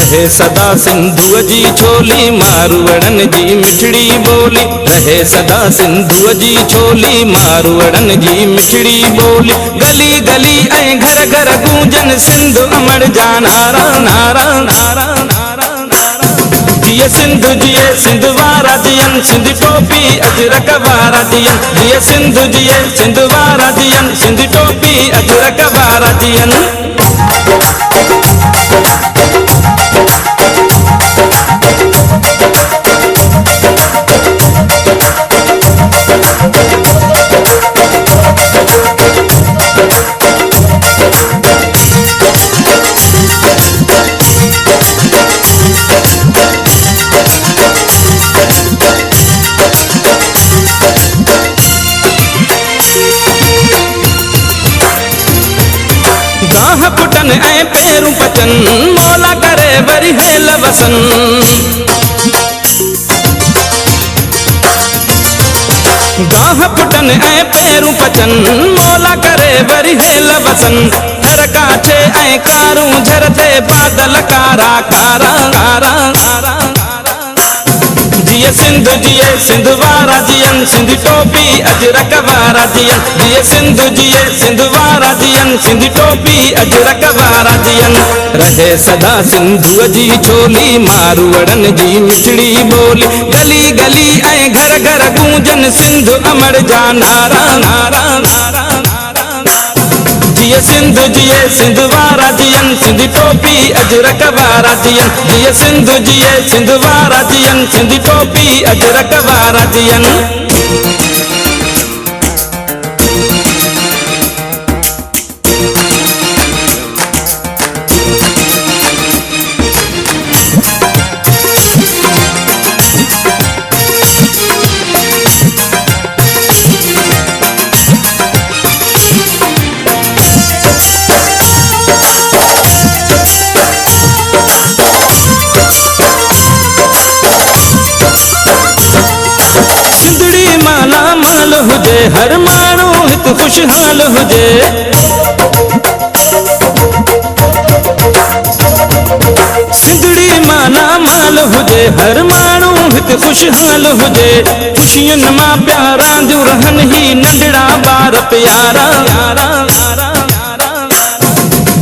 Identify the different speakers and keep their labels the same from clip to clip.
Speaker 1: रहे सदा सिंधुअ जी छोली मारवड़न जी मिठड़ी बोली। रहे सदा सिंधुअ जी छोली मारवड़न जी मिठड़ी बोली। गली गली ऐं घर घर गूंजन सिंधु अमर जा नारा नारा नारा नारा नारा। जिए सिंधु जिए सिंधु वारा जियन सिंधी टोपी अजरक वारा जियन। जिए सिंधु जिए सिंधु वारा जियन सिंधी टोपी अजरक वारा जियन। गाह पुटन ऐं पेरूं पचन मौला करे वरी हेल वसन। गाह पुटन ऐं पेरूं पचन मौला करे वरी हेल वसन। हर काछे ऐं कारूं झरते बादल कारा कारा कारा कारा। जिए सिंधु जिए सिंधु वारा जियन सिंधी टोपी अजरक वारा जियन। जिए सिंधु जिए सिंधु वारा जियन सिंधी टोपी अजरक वारा जियन। रहे सदा सिंधुअ जी छोली मारवड़न जी मिठड़ी बोली। गली गली ऐं घर घर गूंजन सिंधु अमर जा नारा नारा नारा नारा। जिए सिंधु जिए सिंधु वारा जियन सिंधी टोपी अजरक वारा जियन। जिए सिंधु जिए सिंधु वारा जियन सिंधी टोपी अजरक वारा जियन। हुजे हर माण्हू हिकु खुशहाल हुजे। सिंधड़ी माला माल हुजे हर माण्हू हिकु खुशहाल हुजे। खुशियुनि मां प्यारा जो रहन ही नंढड़ा ॿार प्यारा यारा यारा यारा।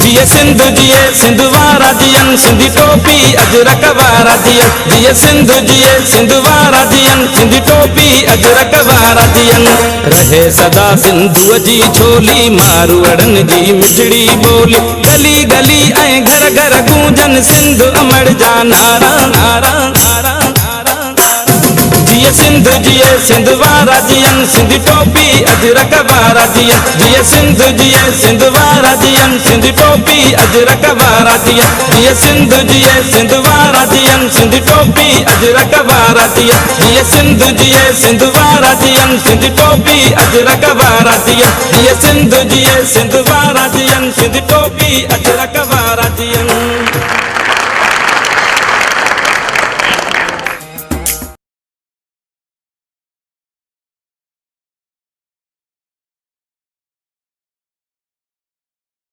Speaker 1: जिए सिंधु जिए सिंधु वारा जियन सिंधी टोपी अजरक वारा जियन। जिए सिंधु जिए सिंधु वारा जियन सिंधी टोपी अजरक वारा जियन। रहे सदा सिंधुअ जी छोली मारवड़न जी मिठड़ी बोली। गली गली ऐं घर घर गूंजन सिंधु अमर जा नारा नारा नारा नारा। जिए सिंधु जिए सिंधु वारा जियन सिंधी टोपी अजरक वारा जियन। जिए सिंधु जिए सिंधु वारा जियन सिंधी टोपी अजरक वारा जियन। जिए सिंधु जिए सिंधु वारा जियन सिंधी टोपी अजरक वारा जियन। जिए सिंधु जिए सिंधु वारा जियन सिंधी टोपी अजरक वारा जियन। जिए सिंधु जिए सिंधु वारा जियन सिंधी टोपी अजरक वारा जियन।